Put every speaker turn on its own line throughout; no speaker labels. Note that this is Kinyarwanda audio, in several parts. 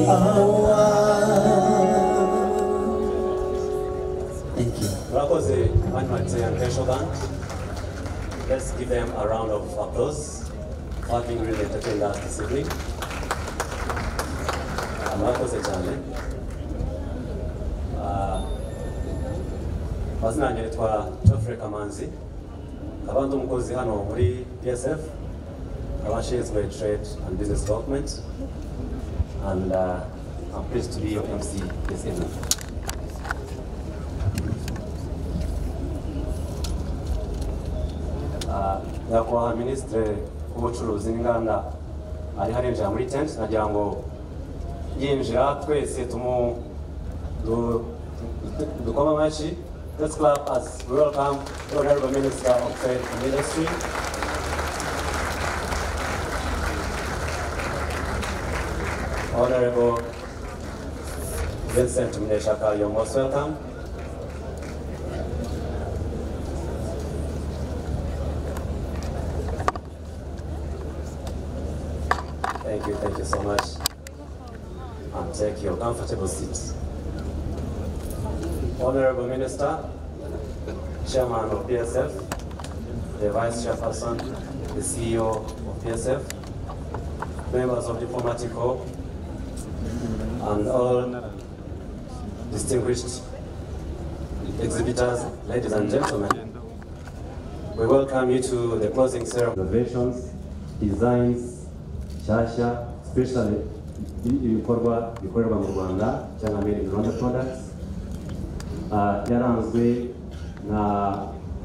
Thank you.
Rakoze Animate and Special Band. Let's give them a round of applause for having really entertained us this evening. Rakoze cyane. Mazina nitwa Geoffrey Kamanzi. Abandi umukozi hano muri PSF. Abashinzwe trade and business development. And I'm pleased to be your MC this evening. Nyakubahwa Minisitiri w'Ubucuruzi n'Inganda ari harinjira muri tent nagira ngo yinjira twese dukoma amashyi. Let's clap as we welcome the Honorable Minister of Trade and Industry. Honorable Vincent Mneshaka, you're most welcome. Thank you so much. And take your comfortable seats. Honorable Minister, Chairman of PSF, the Vice Chairperson, the CEO of PSF, members of the Diplomatic Corps, and all distinguished exhibitors, ladies and gentlemen, we welcome you to the closing ceremony. Innovations, designs, Shasha, especially ibikorwa bikorerwa mu Rwanda cyangwa made in Rwanda products yaranzwe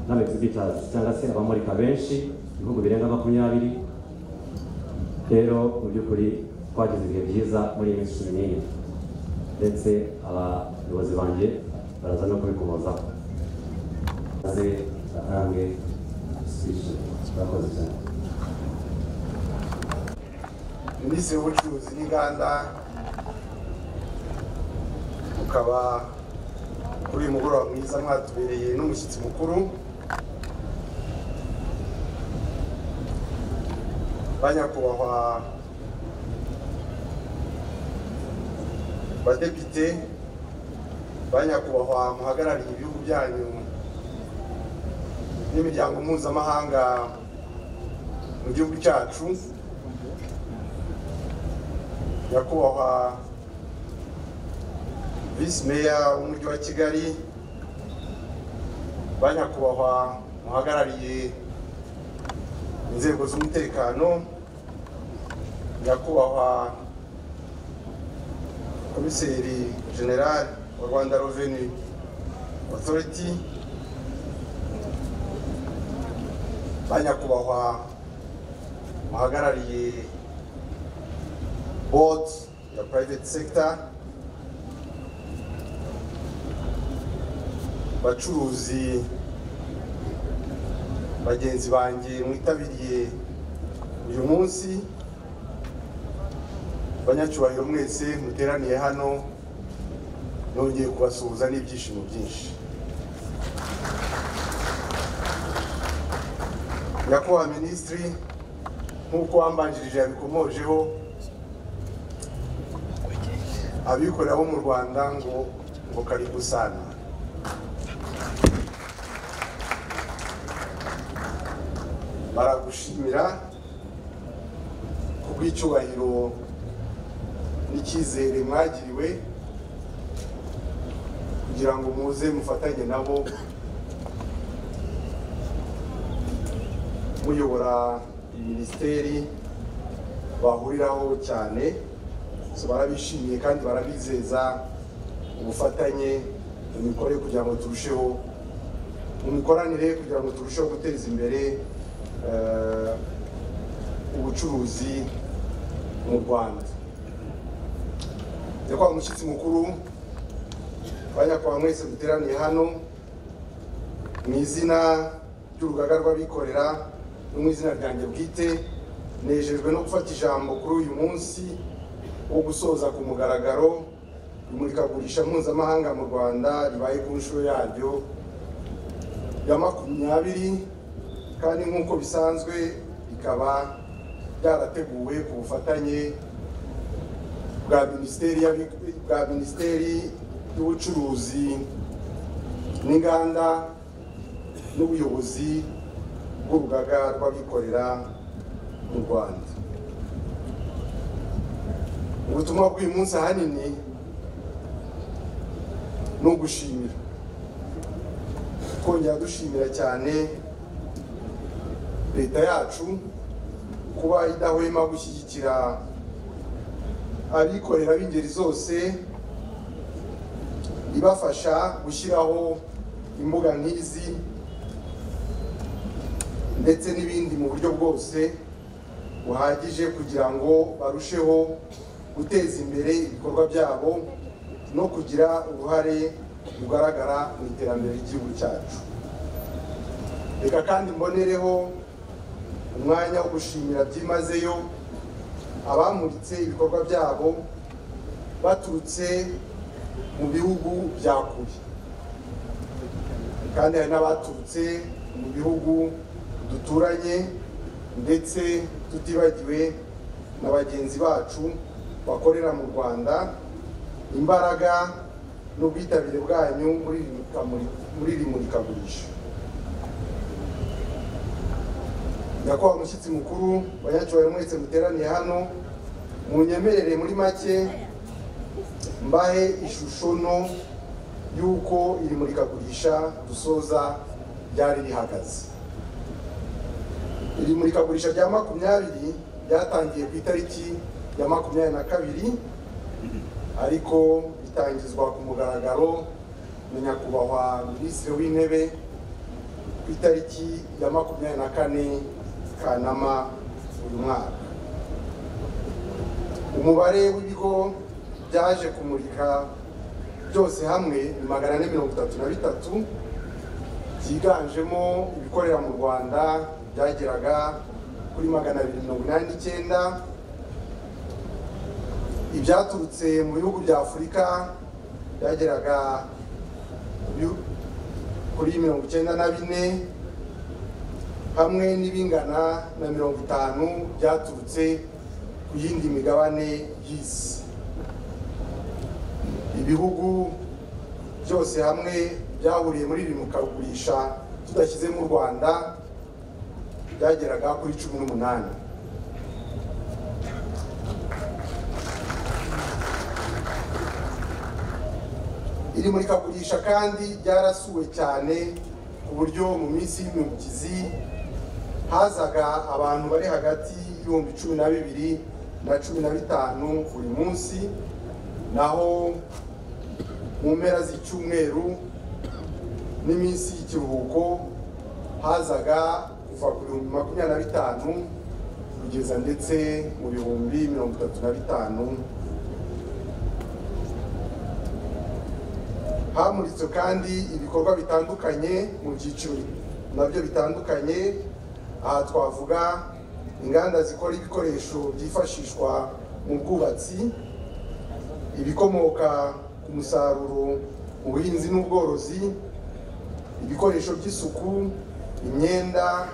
na exhibitors cyangwa se abamurika benshi ibihugu birenga 20 rero mu by'ukuri twagize ibihe byiza muri iyi minsi 14 ndetse abayobozi banjye baraza no kubikomozaho maze arange bakoze cyane.
Minisitiri w'Ubucuruzi n'Inganda ukaba kuri mugoroba mwiza mwatubereye n'umushyitsi mukuru banyakubahwa badepite banyakubahwa muhagarariye ibihugu byanyu n'imiryango mpuzamahanga mu gihugu cyacu nyakubahwa Vice Mayor w'umujyi wa Kigali banyakubahwa muhagarariye inzego z'umutekano nyakubahwa Komiseri General wa Rwanda Revenue Authority banyakubahwa muhagarariye board ya private sector bacuruzi bagenzi banjye mwitabiriye uyu munsi banyacyubahiro mwese muteraniye hano nongeye kubasuhuza n'ibyishimo byinshi. Nyakubahwa Minisitiri nk'uko wambanjirije yabikomojeho abikorera bo mu Rwanda ngo karibu sana. Baragushimira kubw'icyubahiro n'icyizere mwagiriwe kugira ngo muze mufatanye nabo muyobora minisiteri bahuriraho cyane. Barabishimiye kandi barabizeza ubufatanye mu mikorere kugira ngo turusheho mu mikoranire kugira ngo turusheho guteza imbere ubucuruzi mu Rwanda. Nyakubahwa umushyitsi mukuru banyakubahwa mwese duteraniye hano mu izina ry'urugaga rw'abikorera no mu izina ryanjye bwite nejejwe no gufata ijambo kuri uyu munsi wo gusoza ku mugaragaro imurikagurisha mpuzamahanga mu Rwanda ribaye ku nshuro yaryo ya 20 kandi nk'uko bisanzwe bikaba byarateguwe ku bufatanye bwa Minisiteri y'Ubucuruzi n'Inganda n'ubuyobozi bw'urugaga rw'abikorera mu Rwanda. Ubutumwa bw'uyu munsi ahanini ni ugushimira, twongera dushimira cyane leta yacu kuba idahwema gushyigikira abikorera b'ingeri zose, ibafasha gushyiraho imbuga nk'izi ndetse n'ibindi mu buryo bwose buhagije kugira ngo barusheho guteza imbere ibikorwa byabo no kugira uruhare rugaragara mu iterambere ry'igihugu cyacu. Reka kandi mbonereho umwanya wo gushimira byimazeyo abamuritse ibikorwa byabo baturutse mu bihugu bya kure, kandi hari n'abaturutse mu bihugu duturanye ndetse tutibagiwe na bagenzi bacu bakorera mu Rwanda. Imbaraga n'ubwitabire bwanyu muri iri murikagurisha. Nyakubahwa mushyitsi mukuru, banyacyubahiro mwese muteraniye hano, munyemerere muri make mbahe ishusho no y'uko iri murikagurisha dusoza ryari rihagaze. Iri murikagurisha rya 20 ryatangiye ku itariki ya 22 ariko bitangizwa ku mugaragaro na Nyakubahwa Minisitiri w'Intebe ku itariki ya 24 Kanama uyu mwaka. Umubare w'ibigo byaje kumurika byose hamwe ni 433, byiganjemo ibikorera mu Rwanda byageraga kuri 289, ibyaturutse mu bihugu bya Afurika byageraga kuri 94, hamwe n'ibingana na 50 byaturutse ku yindi migabane y'isi. Ibihugu byose hamwe byahuriye muri iri murikagurisha tudashyize mu Rwanda byageraga kuri 18. Iri murikagurisha kandi ryarasuwe cyane ku buryo mu minsi y'imibyizi hazaga abantu bari hagati y'ibihumbi 12 na 15 buri munsi, naho mu mpera z'icyumweru n'iminsi y'ikiruhuko hazaga kuva ku bihumbi 25 kugeza ndetse mu bihumbi 35. Hamuritswe kandi ibikorwa bitandukanye mu byiciro nabyo bitandukanye. Aha twavuga inganda zikora ibikoresho byifashishwa mu bwubatsi, ibikomoka ku musaruro mu buhinzi n'ubworozi, ibikoresho by'isuku, imyenda,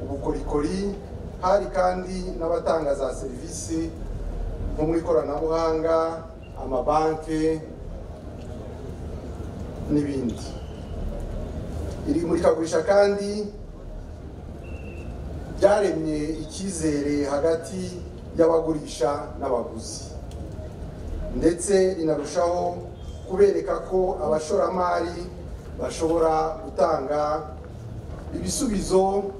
ubukorikori. Hari kandi n'abatanga za serivisi nko mu ikoranabuhanga, amabanki n'ibindi. Iri murikagurisha kandi byaremye icyizere hagati y'abagurisha n'abaguzi, ndetse rinarushaho kubereka ko abashoramari bashobora gutanga ibisubizo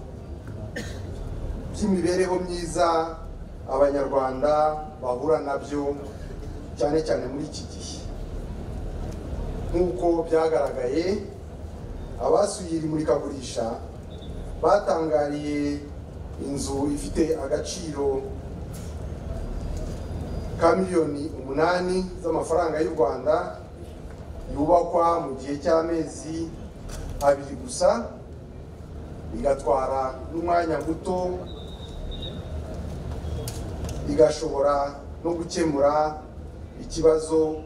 by'imibereho myiza Abanyarwanda bahura nabyo cyane cyane muri iki gihe. Nk'uko byagaragaye, abasuye iri murikagurisha batangariye inzu ifite agaciro ka miliyoni 8 z'amafaranga y'u Rwanda, yubakwa mu gihe cy'amezi 2 gusa, bigatwara n'umwanya muto, igashobora no gukemura ikibazo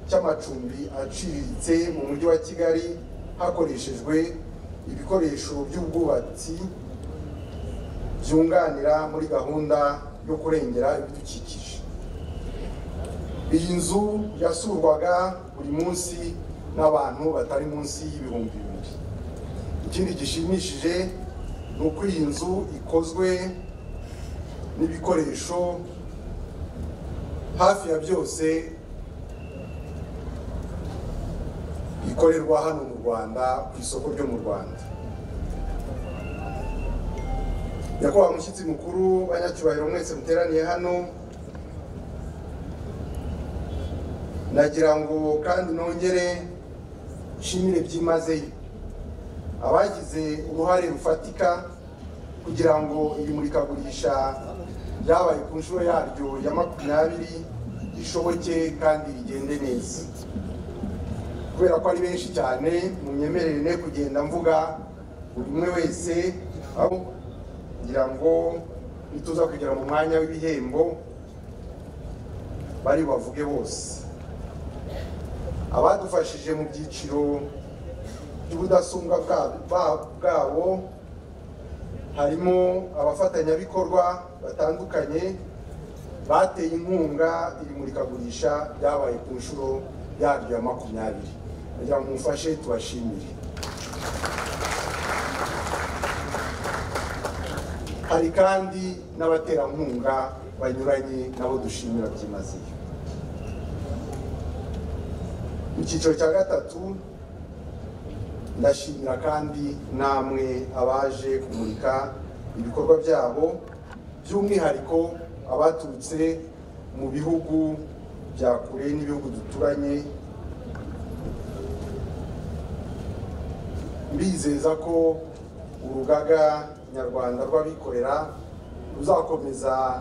cy'amacumbi aciriritse mu mujyi wa Kigali hakoreshejwe ibikoresho by'ubwubatsi byunganira muri gahunda yo kurengera ibidukikije. Iyi nzu yasurwaga buri munsi n'abantu batari munsi y'ibihumbi 2. Ikindi gishimishije ni uko iyi nzu ikozwe n'ibikoresho hafi ya byose bikorerwa hano mu Rwanda ku isoko ryo mu Rwanda. Nyakubahwa mushyitsi mukuru, banyacyubahiro mwese muteraniye hano, nagira ngo kandi nongere nshimire byimazeyo abagize uruhare rufatika kugira ngo iri murikagurisha ryabaye ku nshuro yaryo ya 20 rishoboke kandi rigende neza. Kubera ko ari benshi cyane, munyemerere ne kugenda mvuga buri umwe wese, aho ngira ngo nituza kugera mu mwanya w'ibihembo bari bavuge bose. Abadufashije mu byiciro by'ubudasumbwa bwabo harimo abafatanyabikorwa batandukanye bateye inkunga iri murikagurisha ryabaye ku nshuro yaryo ya 20. Kugira ngo mufashe tubashimire. Hari kandi n'abaterankunga banyuranye nabo dushimira byimazeyo. Mu cyiciro cya gatatu ndashimira kandi namwe abaje kumurika ibikorwa byabo, by'umwihariko abaturutse mu bihugu bya kure n'ibihugu duturanye. Mbizeza ko urugaga nyarwanda rw'abikorera ruzakomeza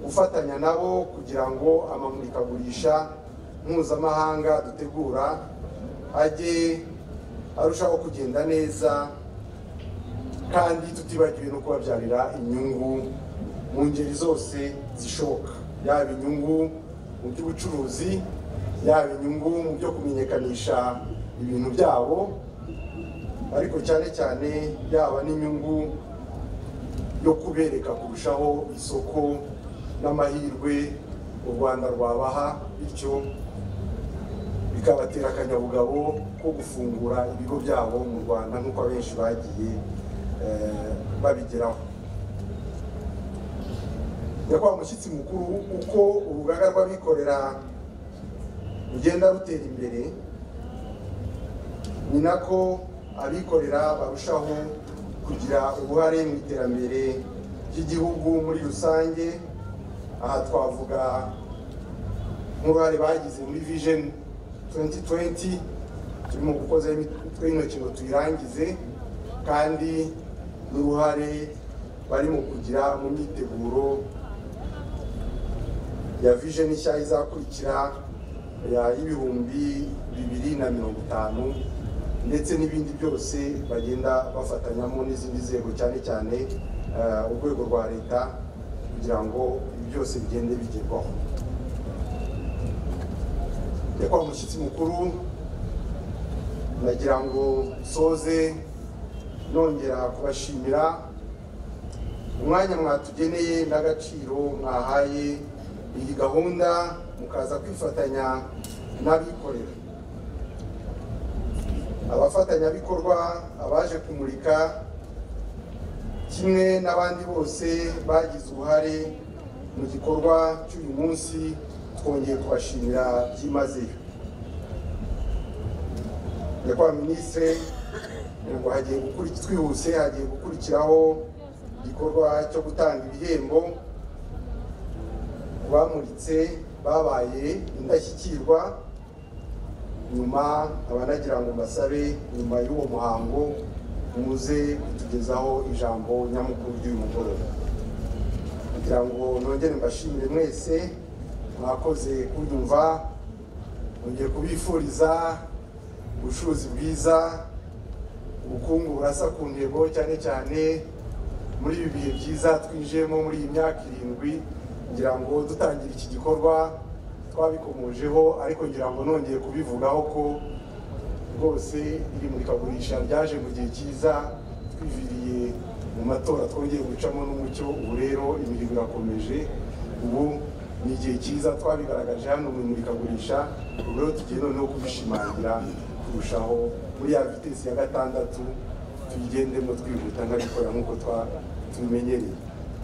gufatanya nabo kugira ngo amamurikagurisha mpuzamahanga dutegura ajye arushaho kugenda neza, kandi tutibagiwe no kubabyarira inyungu mu ngeri zose zishoboka, yaba inyungu mu by'ubucuruzi, yaba inyungu mu byo kumenyekanisha ibintu byabo, ariko cyane cyane yaba n'inyungu yo kubereka kurushaho isoko n'amahirwe u Rwanda rwabaha, bityo bikabatera akanyabugabo ko gufungura ibigo byabo mu Rwanda nk'uko abenshi bagiye babigeraho. Nyakubahwa mushyitsi mukuru, uko urugaga rw'abikorera rugenda rutera imbere, ni nako abikorera barushaho kugira uruhare mu iterambere ry'igihugu muri rusange. Aha twavuga nk'uruhare bagize muri Vision 2020, turimo gukoza imitwe y'intoki ngo tuyirangize, kandi n'uruhare barimo kugira mu myiteguro ya Vision nshya izakurikira y'ibihumbi 2050, ndetse n'ibindi byose bagenda bafatanyamo n'izindi nzego, cyane cyane urwego rwa leta, kugira ngo ibi byose bigende bigerwaho. Nyakubahwa mushyitsi mukuru, nagira ngo soze nongera kubashimira umwanya mwatugeneye n'agaciro mwahaye iyi gahunda, mukaza kwifatanya n'abikorera. Abafatanyabikorwa, abaje kumurika, kimwe n'abandi bose bagize uruhare mu gikorwa cy'uyu munsi, twongeye kubashimira byimazeyo. Nyakubahwa Minisitiri, ngo twihuse hagiye gukurikiraho igikorwa cyo gutanga ibihembo ku bamuritse babaye indashyikirwa. Nyuma abanagira ngo mbasabe nyuma y'uwo muhango muze kutugezaho ijambo nyamukuru ry'uyu mugoroba. Kugira ngo nongere mbashimire mwese mwakoze kunyumva, nongeye kubifuriza ubucuruzi bwiza, ubukungu burasa ku ntego, cyane cyane muri ibi bihe byiza twinjiyemo muri iyi myaka 7, ngira ngo dutangira iki gikorwa twabikomojeho, ariko ngira ngo nongeye kubivugaho ko rwose iri murikagurisha ryaje mu gihe cyiza, twiviriye mu matora twongeye gucamo n'umucyo. Ubu rero imirimo irakomeje, ubu ni igihe cyiza twabigaragaje hano mu imurikagurisha, ubwo rero tugiye noneho kubishimangira kurushaho muri ya vitesi ya gatandatu tuyigendemo twihuta nk'abikora nk'uko tubimenyereye.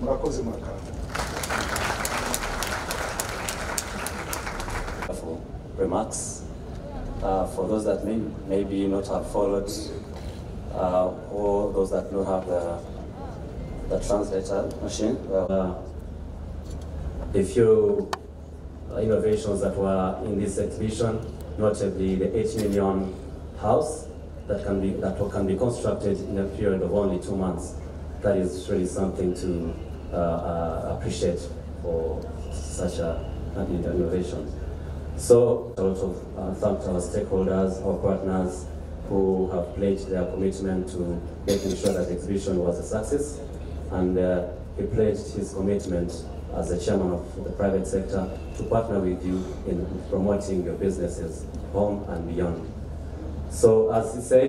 Murakoze murakaza.
Remarks for those that maybe not have followed or those that don't have the translator machine. A few innovations that were in this exhibition, notably the 8 million house that can be constructed in a period of only 2 months. That is really something to appreciate for such an innovation. So I also thank our stakeholders, our partners who have pledged their commitment to making sure that the exhibition was a success, and he pledged his commitment as the chairman of the private sector to partner with you in promoting your businesses home and beyond. So as he said,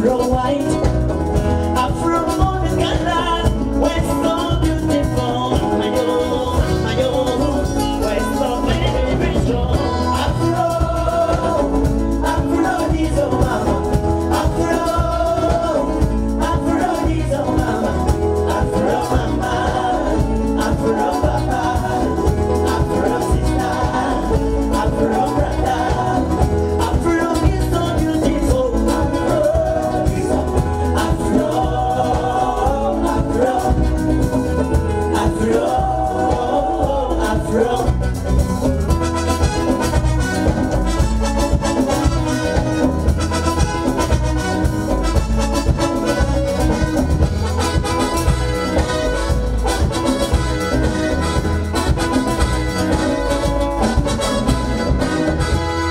Afro white, Afro golden color, we're so beautiful. Mayo, we're so very, very strong. Afro, is a mama. Afro is a mama. Afro mama, Afro papa, Afro sister, Afro brother. Afro is so beautiful.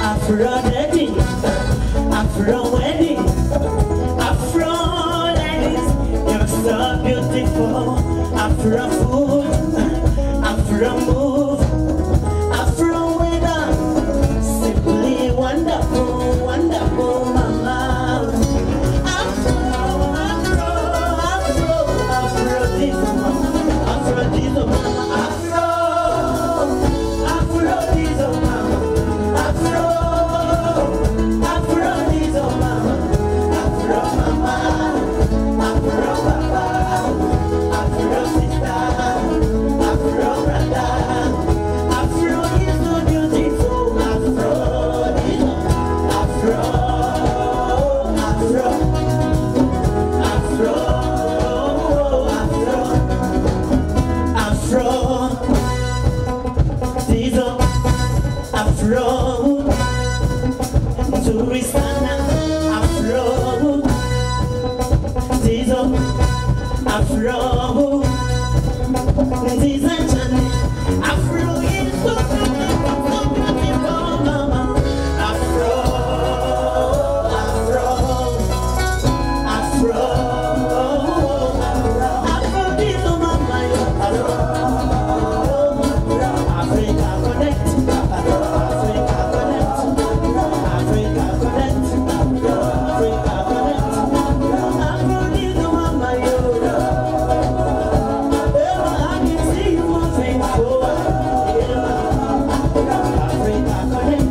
Afro, daddy, Afro wedding, Afro ladies, you're so beautiful. Afro food, Afro move, Afro weather, simply wonderful, wonderful mama. Afro this mama, Afro this mama, Afro this mama, Afro is a mama, Afro mama, Afro papa, Afro sister, Afro brother. Afro is so beautiful. Afro is Afro, Afro, Afro, Afro, Afro, Afro. Turistana, Afro, Tizo, Afro, Tizanchane, Afro is so beautiful, mama. Afro, Afro, Afro, Afro Tizo, mama. Africa connect, Africa connect. Africa connect, Afro is the mama, I can see you moving forward. Africa connect,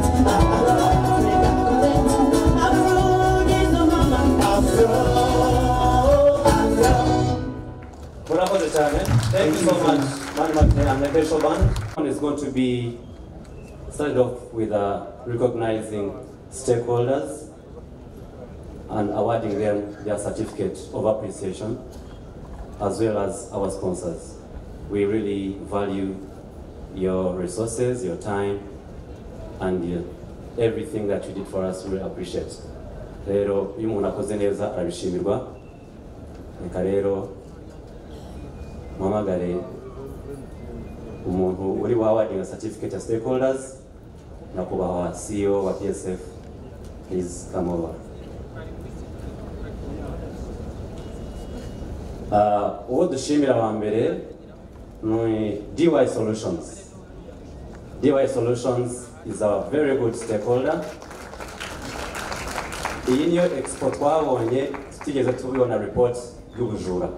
Afro is the mama, Afro.
Thank you so much, Man and Special Band. One is going to be started off with recognizing stakeholders and awarding them their certificate of appreciation, as well as our sponsors. We really value your resources, your time, and everything that you did for us. We really appreciate. Rero iyo umuntu akoze neza arabishimirwa. Reka rero mpamagare umuntu uri awarding a certificate of stakeholders. Nakubaha CEO wa PSF, please come over. Uwo dushimira wa mbere ni DY Solutions. DY Solutions is our very good stakeholder. Iyi niyo expo twabonye tutigeze tubibona report y'ubujura.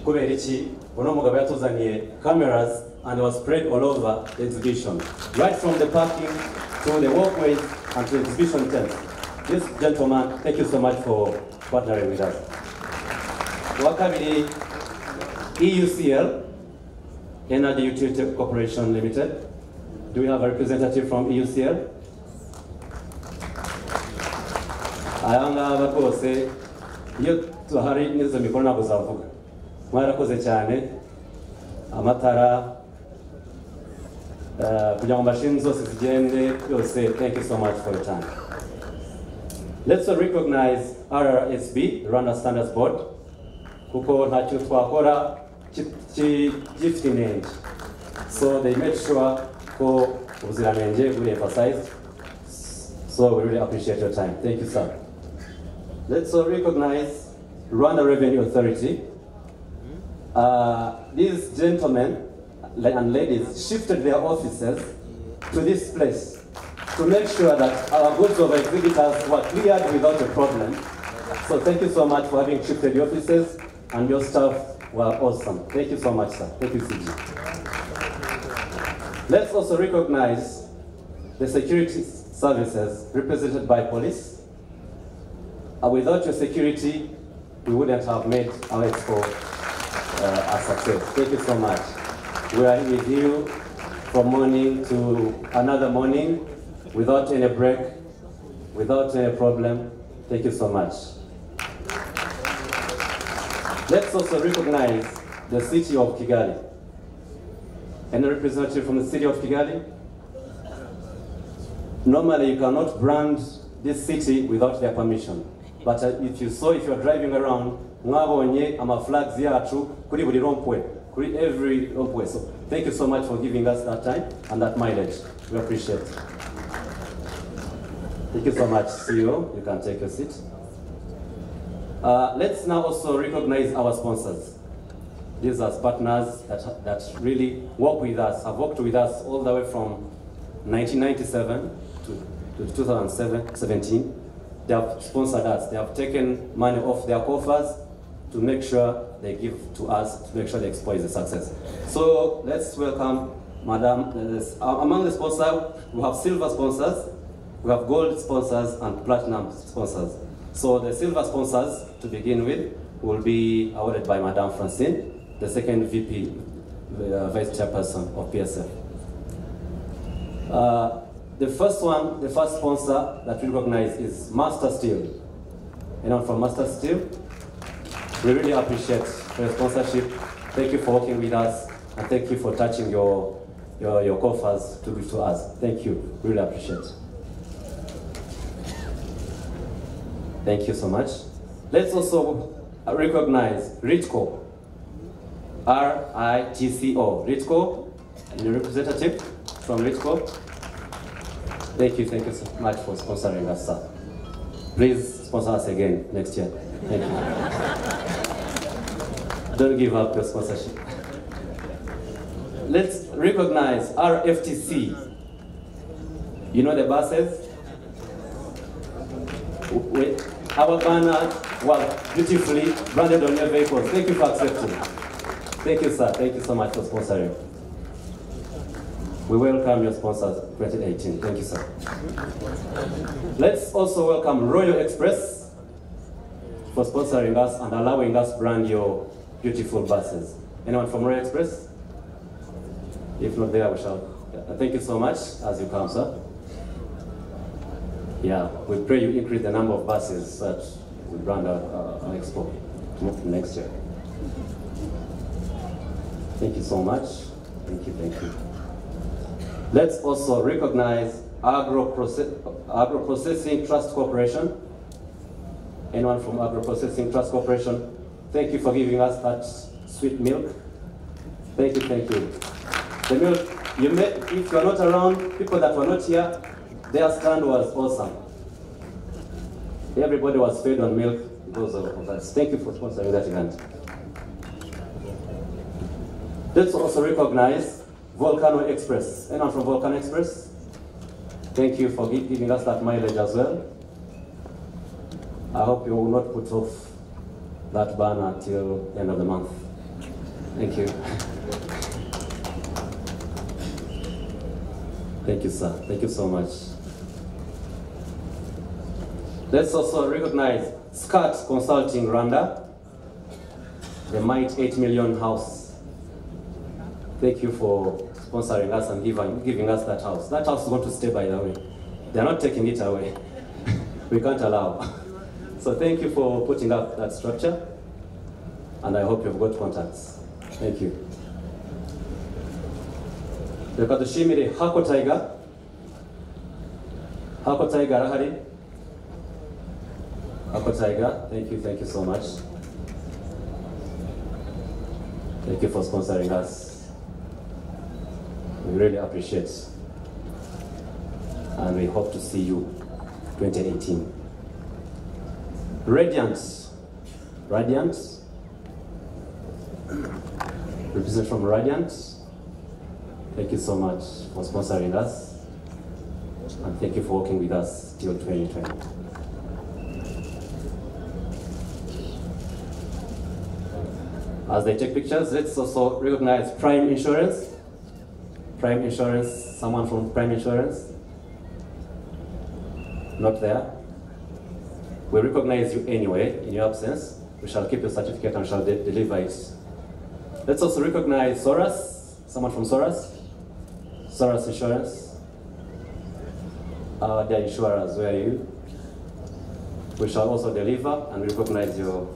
Kubera iki uno mugabo yatuzaniye cameras and was spread all over the exhibition, right from the parking to the walkways and to the exhibition tent. This gentleman, thank you so much for partnering with us. Wakabili EUCL, Energy Utility Corporation Limited. Do we have a representative from EUCL? Ayanga bakose iyo tuhari nizo mikoro nabo zavuga. Mwarakoze cyane amatara kugira ngo machine zose zigende yose. Thank you so much for your time. Let's recognize RRSB, Rwanda Standards Board, kuko ntacyo twakora gifite inenge. So they made sure ko ubuziranenge buri emphasized. So we really appreciate your time. Thank you, sir. Let's recognize Rwanda Revenue Authority. These gentlemen and ladies shifted their offices to this place to make sure that our goods of exhibitors were cleared without a problem, So thank you so much for having shifted the offices, and your staff were awesome. Thank you so much, sir. Thank you, CG. Let's also recognize the security services represented by police. Without your security, we wouldn't have made our expo a success. Thank you so much. We are with you from morning to another morning, without any break, without any problem. Thank you so much. Let's also recognize the city of Kigali. Any representative from the city of Kigali? Normally you cannot brand this city without their permission. But if you're driving around, mwabonye ama flags yacu kuri buri rompwe, kuri every rompwe. So thank you so much for giving us that time and that mileage. We appreciate it. Thank you so much, CEO. You can take your seat. Let's now also recognize our sponsors. These are partners that really work with us, have worked with us all the way from 1997 to 2017. They have sponsored us. They have taken money off their coffers to make sure they give to us, to make sure the expo is a success. So let's welcome Madam. Among the sponsors, we have silver sponsors, we have gold sponsors, and platinum sponsors. So the silver sponsors, to begin with, will be awarded by Madame Francine, the second VP, Vice Chairperson of PSF. The first sponsor that we recognize is Master Steel. Anyone from Master Steel? We really appreciate your sponsorship. Thank you for working with us, and thank you for touching your coffers to give to us. Thank you. We really appreciate it. Thank you so much. Let's also recognize Ritco. R-I-T-C-O. Ritco, and the representative from Ritco. Thank you so much for sponsoring us, sir. Please sponsor us again next year. Thank you. Don't give up your sponsorship. Let's recognize RFTC. You know the buses? Our banner was beautifully branded on your vehicles. Thank you for accepting. Thank you, sir. Thank you so much for sponsoring. We welcome your sponsors 2018. Thank you, sir. Let's also welcome Royal Express for sponsoring us and allowing us brand your beautiful buses. Anyone from Royal Express? If not there, we shall. Thank you so much as you come, sir. Yeah, we pray you increase the number of buses that we brand our expo next year. Thank you so much. Thank you. Let's also recognize Agro Processing Trust Corporation. Anyone from Agro Processing Trust Corporation? Thank you for giving us that sweet milk. Thank you. The milk, if you are not around, people that were not here, their stand was awesome. Everybody was fed on milk because of that. Thank you for sponsoring that event. Let's also recognize Volcano Express. Anyone from Volcano Express? Thank you for giving us that mileage as well. I hope you will not put off that banner till the end of the month. Thank you. Thank you, sir. Thank you so much. Let's also recognize SCAT Consulting Rwanda, the Might 8 Million House. Thank you for sponsoring us and giving us that house. That house is going to stay, by the way. They're not taking it away. We can't allow. So thank you for putting up that structure, and I hope you've got contacts. Thank you. Reka dushimire Hako Tiger. Hako Tiger arahari? Hako Tiger, thank you so much. Thank you for sponsoring us. We really appreciate it. And we hope to see you 2018. Radiant. Representative from Radiant. Thank you so much for sponsoring us. And thank you for working with us till 2020. As they take pictures, let's also recognize Prime Insurance. Prime Insurance, someone from Prime Insurance? Not there. We recognize you anyway, in your absence. We shall keep your certificate and shall deliver it. Let's also recognize Soras. Someone from Soras? Soras Insurance. Their insurers, where are you? We shall also deliver and recognize your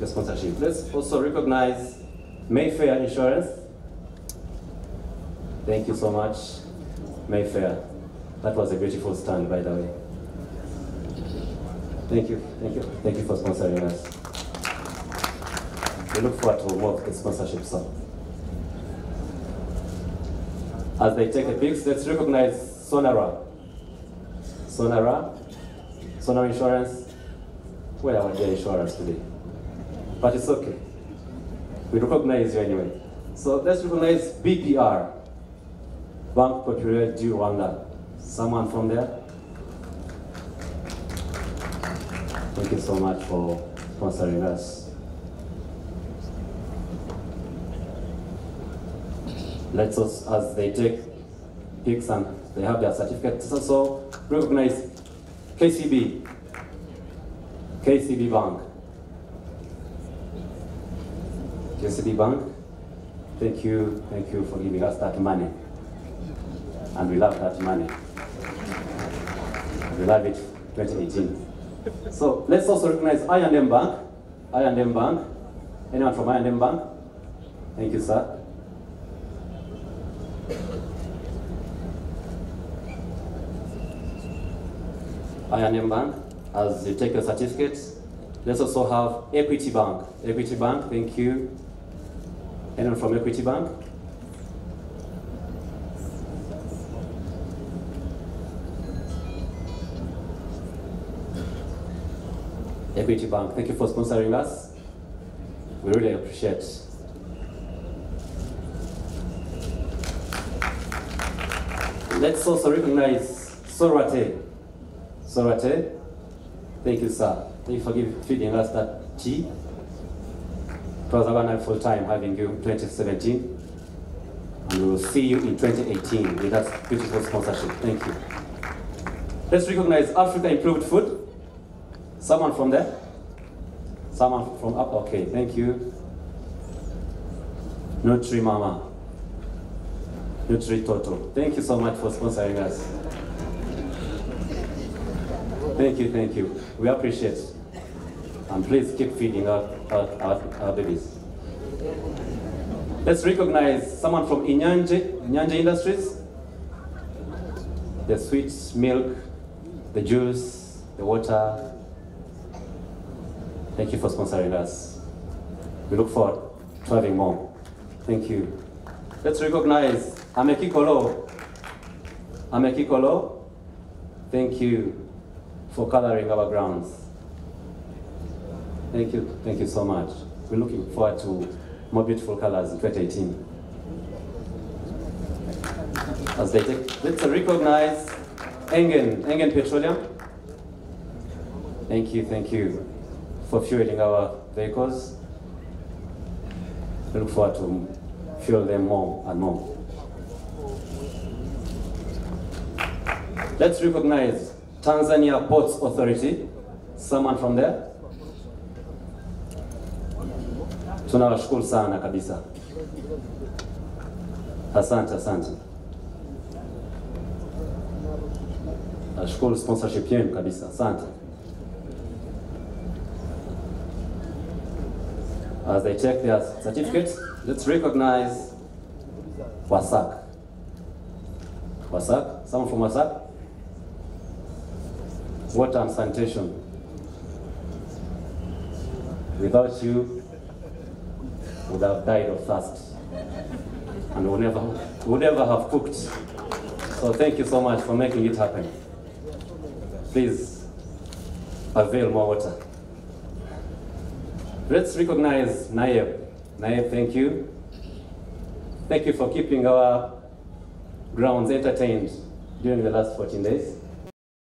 sponsorship. Let's also recognize Mayfair Insurance. Thank you so much, Mayfair. That was a beautiful stand, by the way. Thank you, thank you. Thank you for sponsoring us. We look forward to more of the sponsorship soon. As they take the pics, let's recognize Sonara. Sonara Insurance. Where are their insurance today? But it's okay. We recognize you anyway. So let's recognize BPR, Banque Populaire du Rwanda. Someone from there? Thank you so much for sponsoring us. Let's also, as they take pics and they have their certificates, also recognize KCB Bank. KCB Bank, thank you for giving us that money. And we love that money. We love it, 2018. So let's also recognize I&M Bank. I&M Bank. Anyone from I&M Bank? Thank you, sir. I&M Bank, as you take your certificates. Let's also have Equity Bank. Equity Bank, thank you. Anyone from Equity Bank? Equity Bank, thank you for sponsoring us. We really appreciate it. Let's also recognize Sorate. Sorate, thank you, sir. Thank you for feeding us that tea. It was a wonderful time having you in 2017. And we will see you in 2018 with that beautiful sponsorship. Thank you. Let's recognize Africa Improved Food. Someone from there? Someone from up? Okay, thank you. Nutri Mama. Nutri Toto. Thank you so much for sponsoring us. Thank you. We appreciate it. And please keep feeding our babies. Let's recognize someone from Inyanje Industries. The sweet milk, the juice, the water. Thank you for sponsoring us. We look forward to having more. Thank you. Let's recognize Amekikolo. Amekikolo, thank you for coloring our grounds. Thank you so much. We're looking forward to more beautiful colors in 2018. As they take, let's recognize Engen Petroleum. Thank you for fueling our vehicles. We look forward to fuel them more and more. Let's recognize Tanzania Ports Authority. Someone from there? Tunawashukuru sana kabisa. Asante. Nashukuru sponsorship yenu kabisa. Asante. As they check their certificates, let's recognize WASAC. WASAC? Someone from WASAC? Water and sanitation. Without you, we would have died of thirst. And we would never have cooked. So thank you so much for making it happen. Please avail more water. Let's recognize Naib. Naib, thank you. Thank you for keeping our grounds entertained during the last 14 days.